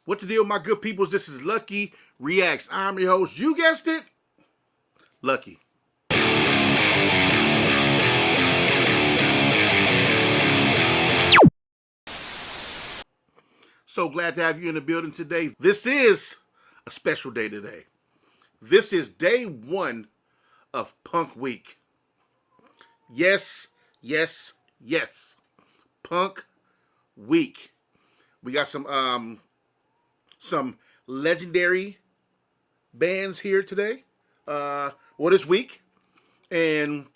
What the deal, my good peoples? This is Lucky Reacts. I'm your host. You guessed it, Lucky. So glad to have you in the building today. This is a special day today. This is day one of Punk Week. Yes, yes, yes. Punk Week. We got some legendary bands here today. This week, and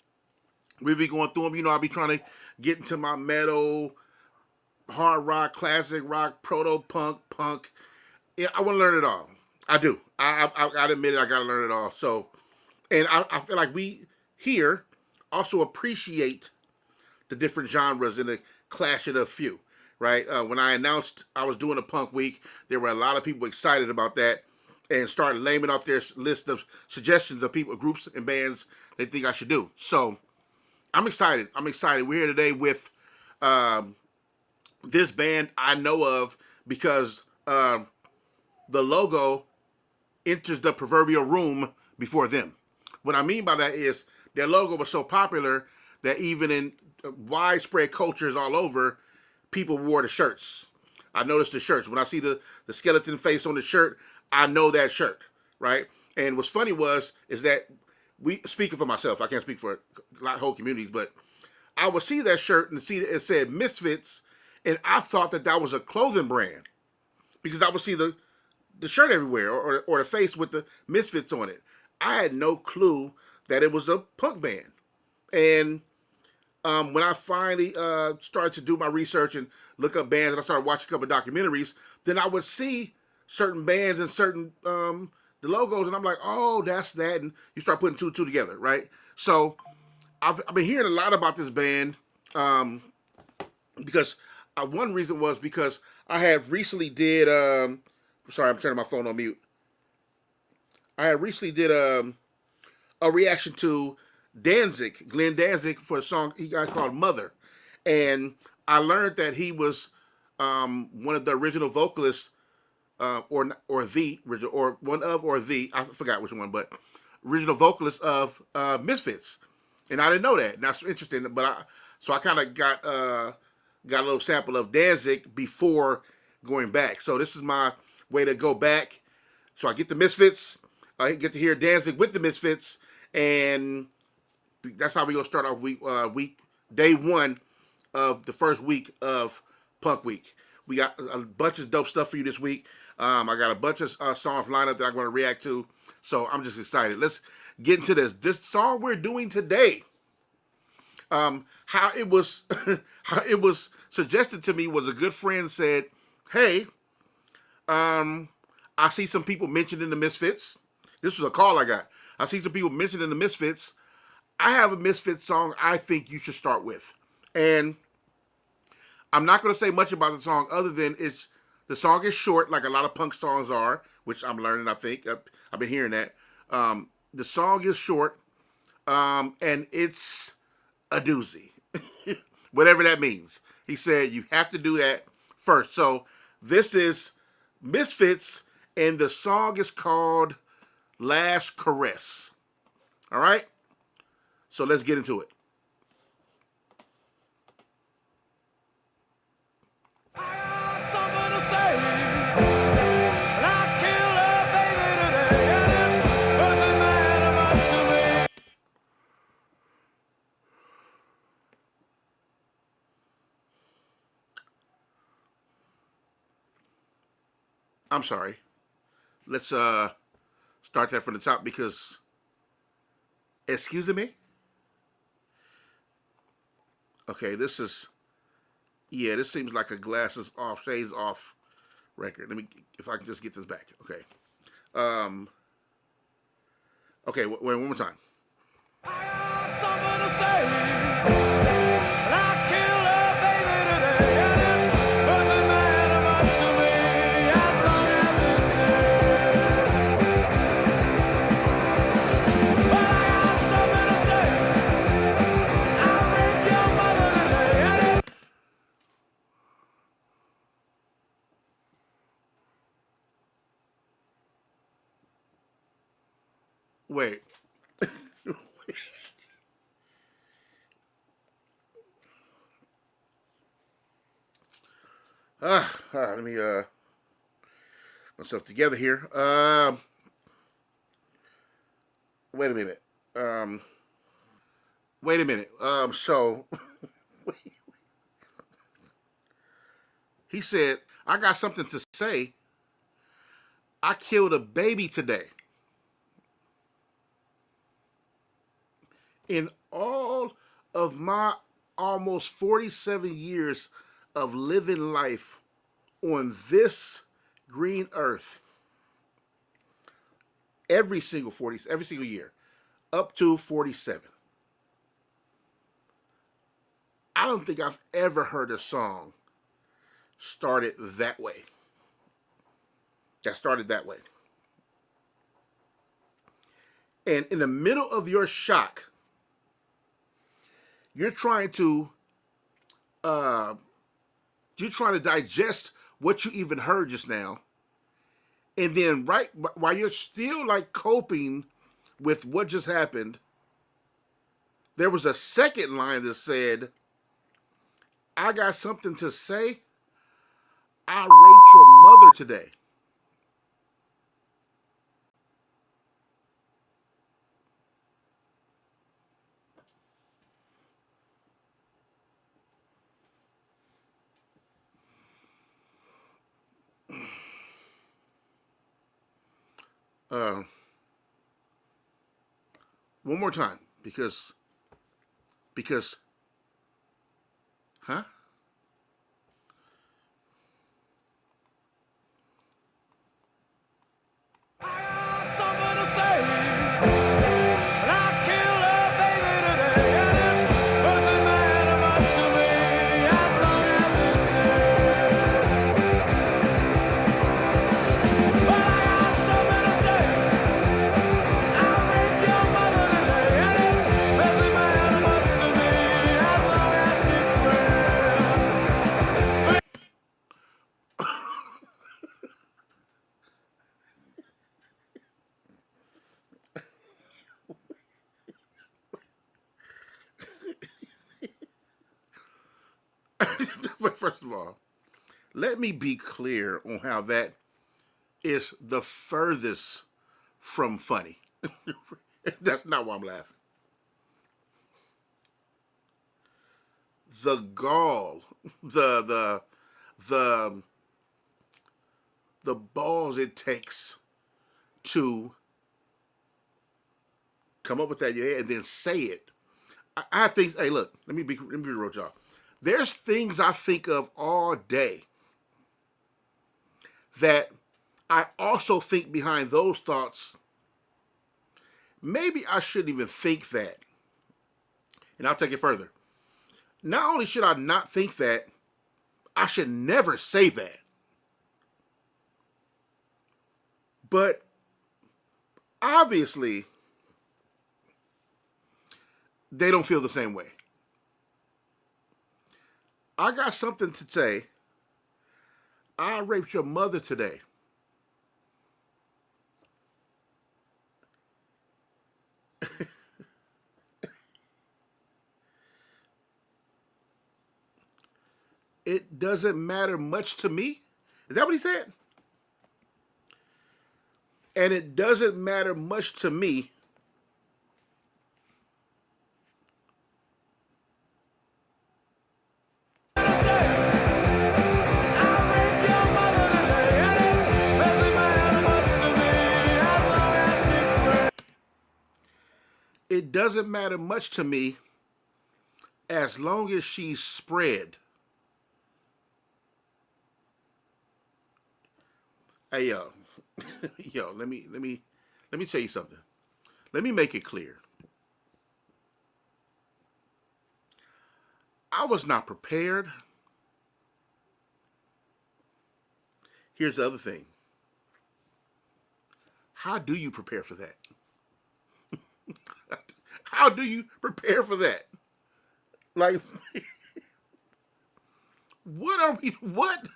we'll be going through them. You know, I'll be trying to get into my metal, hard rock, classic rock, proto punk, punk. Yeah, I want to learn it all. I do. I gotta admit it. I gotta learn it all. So, and I feel like we here also appreciate the different genres and the clash of the few. Right? When I announced I was doing a punk week, there were a lot of people excited about that and started naming off their list of suggestions of people, groups, and bands they think I should do. So I'm excited. We're here today with this band I know of because the logo enters the proverbial room before them. What I mean by that is their logo was so popular that even in widespread cultures all over, people wore the shirts. I noticed the shirts. When I see the skeleton face on the shirt, I know that shirt, right? And what's funny is that speaking for myself, I can't speak for whole communities, but I would see that shirt and see it said Misfits, and I thought that was a clothing brand because I would see the shirt everywhere or the face with the Misfits on it. I had no clue that it was a punk band. And when I finally started to do my research and look up bands, and I started watching a couple of documentaries, then I would see certain bands and certain the logos, and I'm like, oh, that's that, and you start putting two and two together, right? So I've been hearing a lot about this band because one reason was because I had recently did sorry, I'm turning my phone on mute. I had recently did a reaction to Danzig, Glenn Danzig, for a song he got called Mother. And I learned that he was one of the original vocalists, or the original, or one of, or the, I forgot which one, but original vocalist of Misfits. And I didn't know that. And that's interesting. So I kind of got a little sample of Danzig before going back. So this is my way to go back. So I get the Misfits, I get to hear Danzig with the Misfits, and that's how we gonna start off day one of the first week of Punk Week. We got a bunch of dope stuff for you this week. I got a bunch of songs lined up that I'm gonna react to. So I'm just excited. Let's get into this. This song we're doing today, how it was suggested to me was a good friend said, "Hey, I see some people mentioning the Misfits." This was a call I got. I see some people mentioning the Misfits. I have a Misfits song I think you should start with. And I'm not going to say much about the song other than the song is short, like a lot of punk songs are, which I'm learning, I think. I've been hearing that. The song is short, and it's a doozy. Whatever that means. He said you have to do that first. So this is Misfits, and the song is called Last Caress. All right? So let's get into it. I'm sorry. Let's start that from the top because, excuse me? Okay, this seems like a glasses off, shades off record. Let me, if I can just get this back. Okay. Okay, wait, one more time. I got something to say. Wait. Let me myself together here. Wait a minute. Um, wait a minute. So he said, "I got something to say. I killed a baby today." In all of my almost 47 years of living life on this green earth, every single year, up to 47, I don't think I've ever heard a song started that way. That started that way. And in the middle of your shock, you're trying to uh, digest what you even heard just now, and then right while you're still like coping with what just happened, there was a second line that said, "I got something to say. I raped your mother today." Uh, one more time, because huh? But first of all, let me be clear on how that is the furthest from funny. That's not why I'm laughing. The gall, the the the the balls it takes to come up with that in your head and then say it. I think. Hey, look. Let me be real, with y'all. There's things I think of all day that I also think behind those thoughts. Maybe I shouldn't even think that, and I'll take it further. Not only should I not think that, I should never say that. But obviously, they don't feel the same way. I got something to say. I raped your mother today. It doesn't matter much to me. Is that what he said? And it doesn't matter much to me. It doesn't matter much to me as long as she's spread. Hey yo, yo, let me tell you something. Let me make it clear. I was not prepared. Here's the other thing. How do you prepare for that? How do you prepare for that? Like, what are we? What?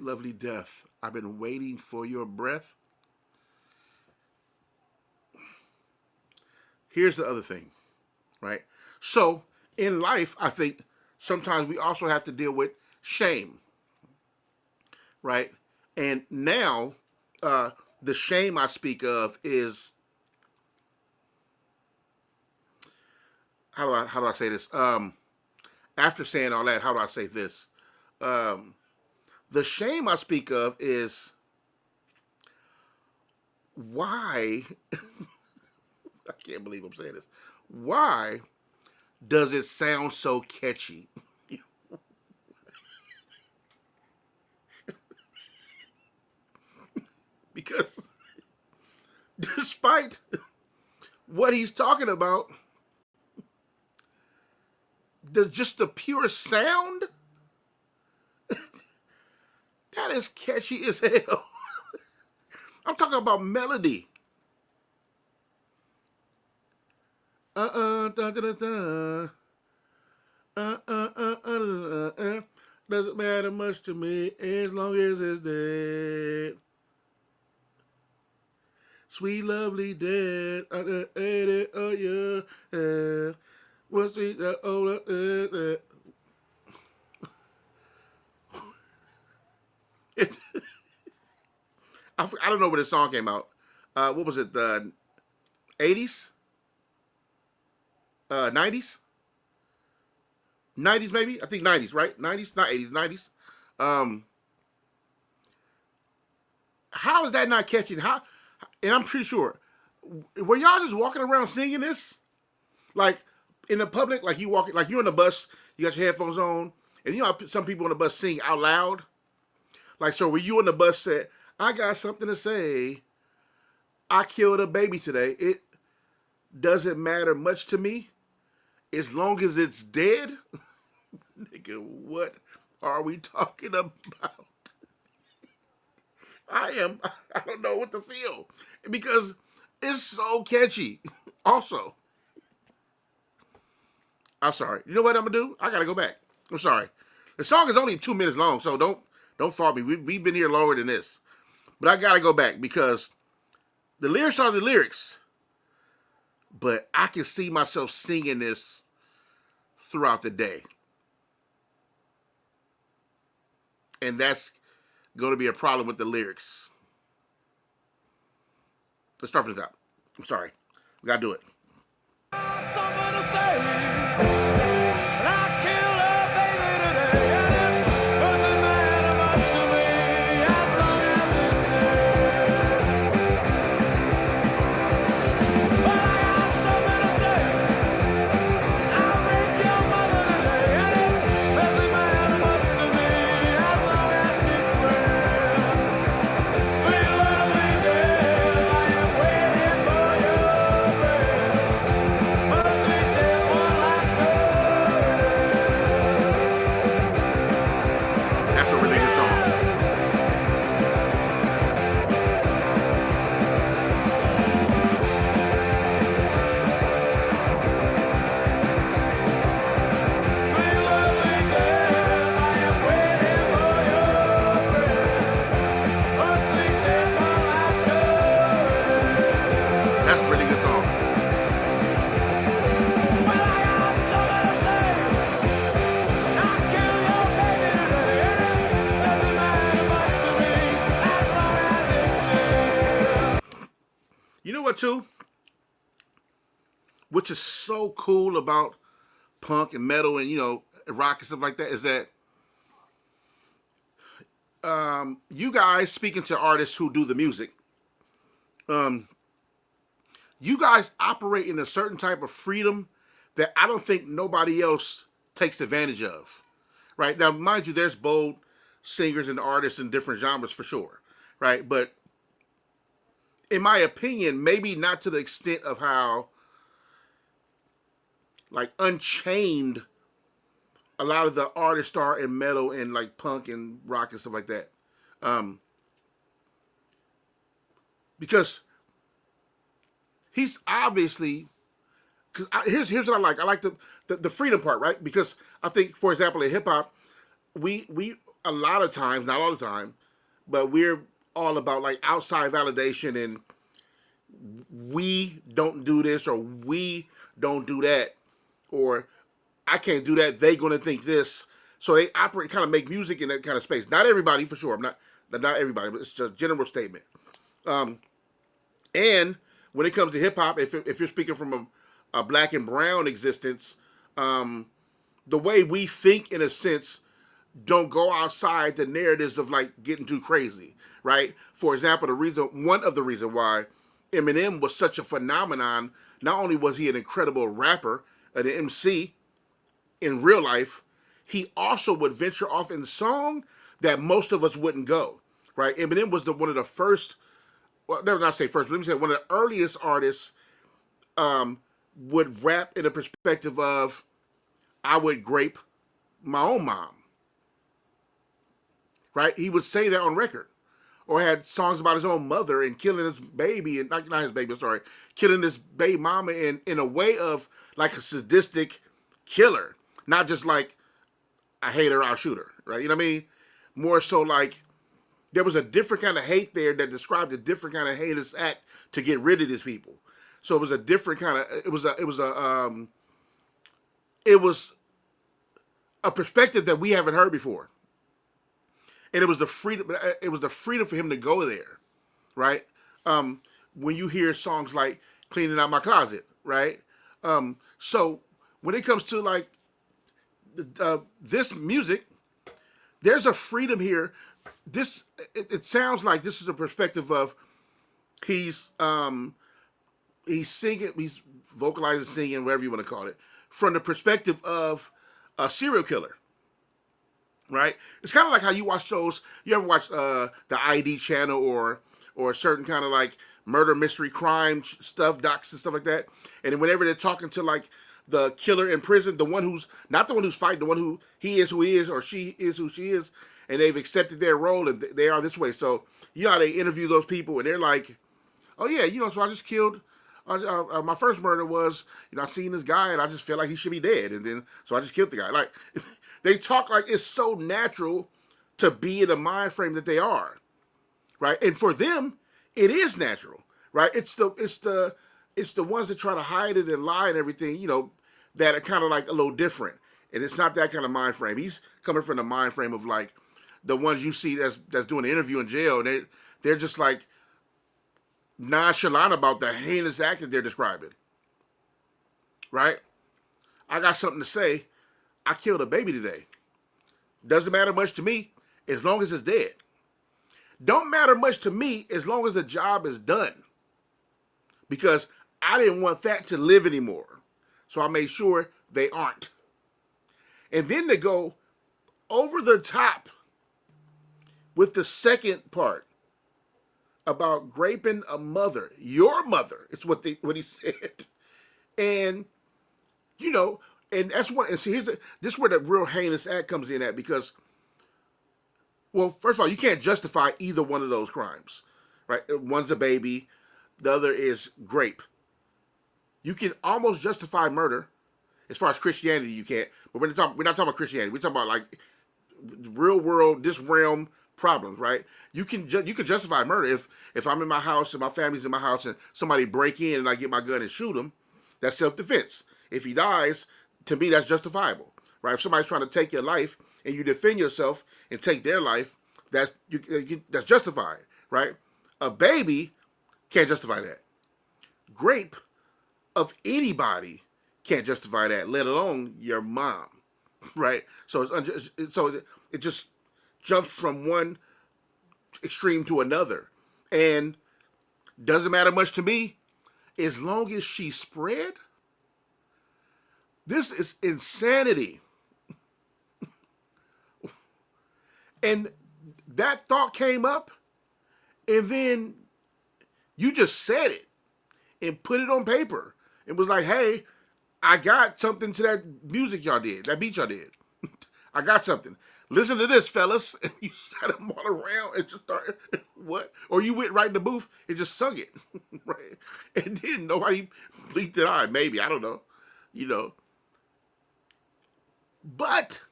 Sweet lovely death, I've been waiting for your breath. Here's the other thing, right? So in life, I think sometimes we also have to deal with shame, right? And now, uh, the shame I speak of is, how do I say this? After saying all that, how do I say this? Um, the shame I speak of is why. I can't believe I'm saying this. Why does it sound so catchy? Because despite what he's talking about, just the pure sound, that is catchy as hell. I'm talking about melody. Da, da, da, da. Doesn't matter much to me as long as it's dead. Sweet lovely dead. Oh yeah. What's sweet? It, I don't know when this song came out. What was it? The 80s? 90s? 90s maybe? I think 90s, right? 90s, not 80s, 90s. Um, how is that not catching? How? And I'm pretty sure. Were y'all just walking around singing this? Like in the public, like you walking, like you're on the bus, you got your headphones on, and you know how some people on the bus sing out loud. Like so, when you on the bus said, "I got something to say. I killed a baby today. It doesn't matter much to me as long as it's dead." Nigga, what are we talking about? I don't know what to feel because it's so catchy. Also, I'm sorry. You know what I'm gonna do? I gotta go back. I'm sorry. The song is only 2 minutes long, so don't fault me. We've been here longer than this, but I gotta go back because the lyrics are the lyrics. But I can see myself singing this throughout the day, and that's going to be a problem with the lyrics. Let's start from the top. I'm sorry. We got to do it. That's a really good song. That's a really good song. You know what, too? Which is so cool about punk and metal and, you know, rock and stuff like that is that you guys, speaking to artists who do the music, um, you guys operate in a certain type of freedom that I don't think nobody else takes advantage of. Right? Now, mind you, there's bold singers and artists in different genres for sure. Right? But in my opinion, maybe not to the extent of how like unchained a lot of the artists are in metal and like punk and rock and stuff like that. Um, because he's obviously, here's what I like. I like the freedom part, right? Because I think, for example, in hip hop, we a lot of times, not all the time, but we're all about like outside validation and we don't do this or we don't do that or I can't do that. They gonna think this. So they operate, kind of make music in that kind of space. Not everybody, for sure. I'm not everybody, but it's just a general statement. Um, and when it comes to hip hop, if you're speaking from a black and brown existence, um, the way we think, in a sense, don't go outside the narratives of like getting too crazy, right? For example, one of the reasons why Eminem was such a phenomenon, not only was he an incredible rapper, an MC in real life, he also would venture off in song that most of us wouldn't go, right? Eminem was one of the first, well, never not say first, but let me say one of the earliest artists um, would rap in a perspective of I would grape my own mom, right? He would say that on record. Or had songs about his own mother and killing his baby, and not his baby, I'm sorry, killing his baby mama in a way of like a sadistic killer. Not just like, I hate her, I'll shoot her, right? You know what I mean? More so like, there was a different kind of hate there that described a different kind of heinous act to get rid of these people. So it was a different kind of, it was a perspective that we haven't heard before. And it was the freedom for him to go there, right? When you hear songs like "Cleaning Out My Closet," right? So when it comes to like this music, there's a freedom here. It sounds like this is a perspective of he's singing, he's vocalizing, singing, whatever you want to call it, from the perspective of a serial killer. Right? It's kind of like how you watch shows. You ever watch the ID channel or a certain kind of like murder mystery crime stuff, docs and stuff like that. And then whenever they're talking to like the killer in prison, the one who's not the one who's fighting, the one who he is or she is who she is, and they've accepted their role and they are this way. So you know how they interview those people and they're like, oh yeah, so I just killed. My first murder was, I seen this guy and I just felt like he should be dead, and then so I just killed the guy. Like they talk like it's so natural to be in the mind frame that they are, right? And for them, it is natural, right? It's the ones that try to hide it and lie and everything, that are kind of like a little different. And it's not that kind of mind frame. He's coming from the mind frame of like the ones you see that's doing an interview in jail, and they're just like nonchalant about the heinous act that they're describing, right? I got something to say. I killed a baby today. Doesn't matter much to me as long as it's dead. Don't matter much to me as long as the job is done. Because I didn't want that to live anymore. So I made sure they aren't. And then they go over the top with the second part about graping a mother. Your mother is what he said. And, and that's what, and see, this is where the real heinous act comes in at, because, well, first of all, you can't justify either one of those crimes, right? One's a baby, the other is grape. You can almost justify murder. As far as Christianity, you can't. But we're not talking about Christianity. We're talking about like real world, this realm problems, right? You can justify murder if I'm in my house and my family's in my house and somebody break in and I get my gun and shoot him. That's self-defense. If he dies, to me, that's justifiable, right? If somebody's trying to take your life and you defend yourself and take their life, that's justified, right? A baby can't justify that. Grape of anybody can't justify that, let alone your mom, right? So it just jumps from one extreme to another, and doesn't matter much to me as long as she spread. This is insanity. And that thought came up, and then you just said it and put it on paper. It was like, hey, I got something to that music y'all did, that beat y'all did. I got something. Listen to this, fellas. And you sat them all around and just started, what? Or you went right in the booth and just sung it, right? And then nobody blinked an eye. Maybe, I don't know, But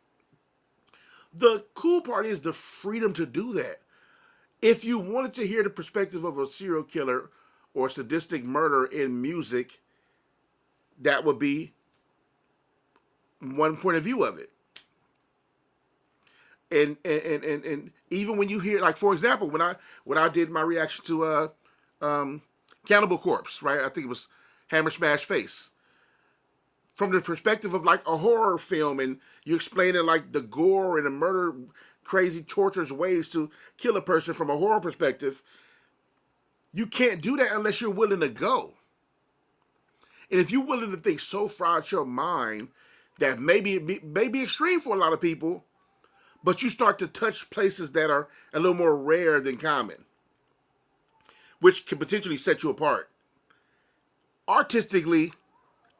The cool part is the freedom to do that. If you wanted to hear the perspective of a serial killer or sadistic murder in music, that would be one point of view of it. And even when you hear, like, for example, when I did my reaction to Cannibal Corpse, right? I think it was Hammer Smash Face, from the perspective of like a horror film, and you explain it like the gore and the murder, crazy, torturous ways to kill a person from a horror perspective. You can't do that unless you're willing to go. And if you're willing to think so far out your mind that maybe it may be extreme for a lot of people, but you start to touch places that are a little more rare than common, which can potentially set you apart. Artistically,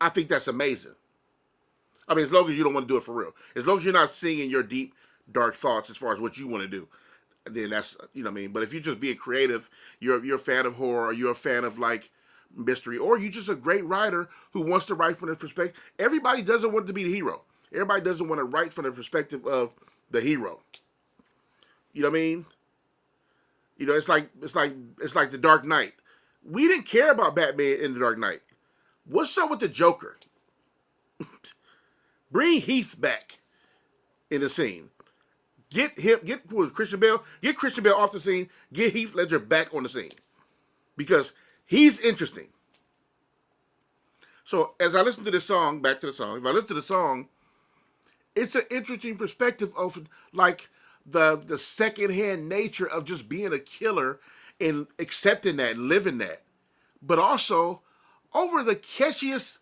I think that's amazing. I mean, as long as you don't want to do it for real. As long as you're not singing your deep, dark thoughts as far as what you want to do, then that's, you know what I mean? But if you're just being creative, you're a fan of horror, or you're a fan of like mystery, or you're just a great writer who wants to write from the perspective. Everybody doesn't want to be the hero. Everybody doesn't want to write from the perspective of the hero. You know what I mean? You know, it's like the Dark Knight. We didn't care about Batman in the Dark Knight. What's up with the Joker? Bring Heath back in the scene. Get Christian Bale. Get Christian Bale off the scene. Get Heath Ledger back on the scene, because he's interesting. So as I listen to this song, back to the song. If I listen to the song, it's an interesting perspective of like the secondhand nature of just being a killer and accepting that, and living that, but also over the catchiest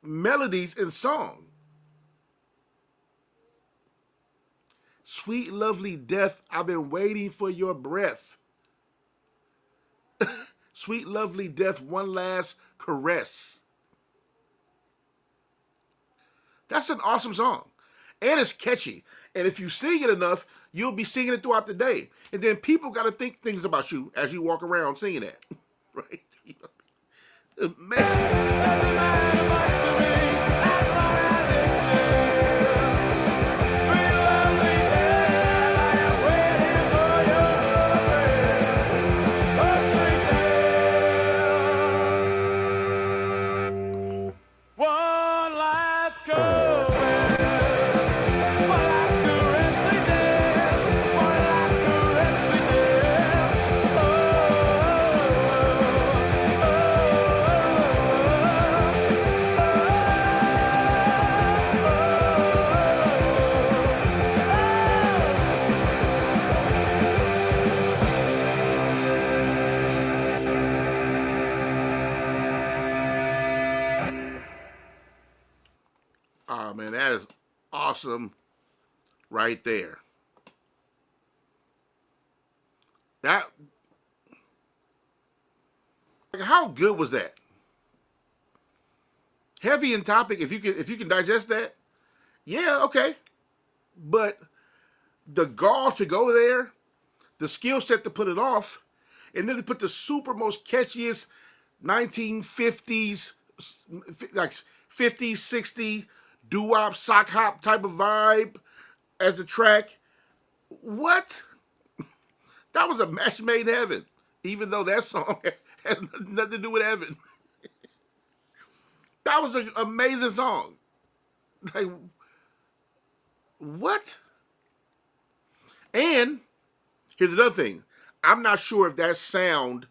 melodies in song. Sweet lovely death, I've been waiting for your breath. Sweet lovely death, one last caress. That's an awesome song. And it's catchy. And if you sing it enough, you'll be singing it throughout the day. And then people got to think things about you as you walk around singing that. Right? Man. Oh man, that is awesome right there. That, like, how good was that? Heavy in topic. If you can digest that, yeah, okay. But the gall to go there, the skill set to put it off, and then to put the super most catchiest 1950s, like 50s, 60s doo-wop, sock hop type of vibe as the track. What? That was a match made in heaven, even though that song has nothing to do with heaven. That was an amazing song. Like, what? And here's another thing. I'm not sure if that sound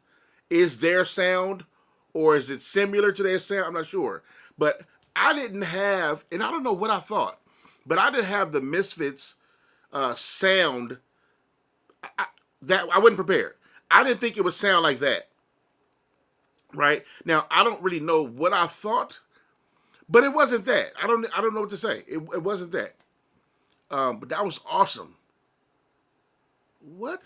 is their sound or is it similar to their sound. I'm not sure. But I didn't have, and I don't know what I thought, but I didn't have the Misfits sound. That I wasn't prepared. I didn't think it would sound like that. Right? Now, I don't really know what I thought, but it wasn't that. I don't know what to say. It wasn't that. But that was awesome. What?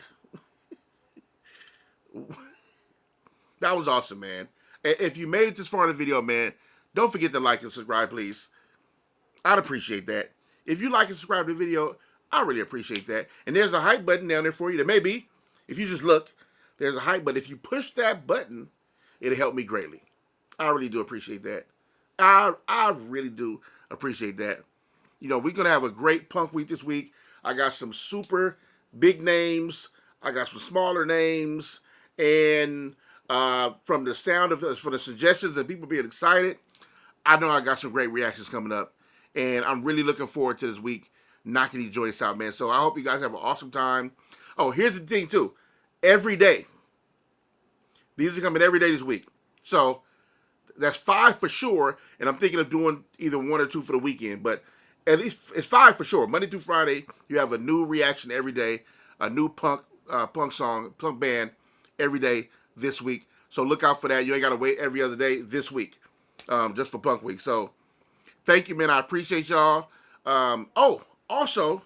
That was awesome, man. If you made it this far in the video, man, don't forget to like and subscribe, please. I'd appreciate that. If you like and subscribe to the video, I really appreciate that. And there's a hype button down there for you. There may be. If you just look, there's a hype button. If you push that button, it'll help me greatly. I really do appreciate that. I really do appreciate that. You know, we're going to have a great punk week this week. I got some super big names. I got some smaller names, and from the sound of for the suggestions and people being excited, I know I got some great reactions coming up, and I'm really looking forward to this week knocking these joints out, man. So I hope you guys have an awesome time. Oh, here's the thing too. Every day, these are coming every day this week. So that's 5 for sure, and I'm thinking of doing either 1 or 2 for the weekend. But at least it's 5 for sure. Monday through Friday, you have a new reaction every day, a new punk song, punk band every day this week. So look out for that. You ain't got to wait every other day this week, just for Punk Week. So thank you, man. I appreciate y'all. Oh, also,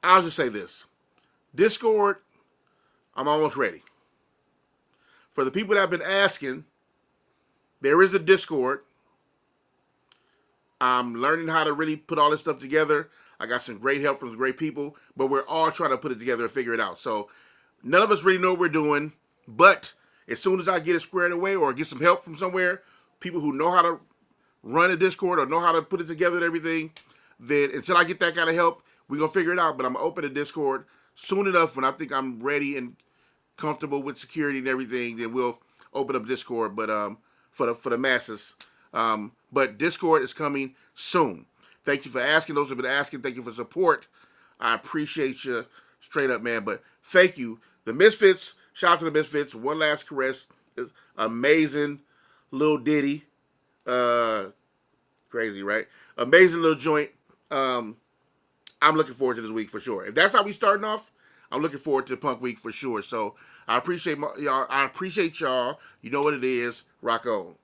I'll just say this. Discord, I'm almost ready. For the people that have been asking, there is a Discord. I'm learning how to really put all this stuff together. I got some great help from some great people, but we're all trying to put it together and figure it out. So none of us really know what we're doing, but as soon as I get it squared away or get some help from somewhere, people who know how to run a Discord or know how to put it together and everything, then until I get that kind of help, we're going to figure it out. But I'm going to open a Discord soon enough when I think I'm ready and comfortable with security and everything, then we'll open up Discord. But for the masses, but Discord is coming soon. Thank you for asking. Those who have been asking, thank you for support. I appreciate you straight up, man. But thank you, the Misfits. Shout out to the Misfits. One last caress. Amazing little ditty. Crazy, right? Amazing little joint. I'm looking forward to this week for sure. If that's how we starting off, I'm looking forward to Punk Week for sure. So I appreciate y'all. I appreciate y'all. You know what it is. Rock on.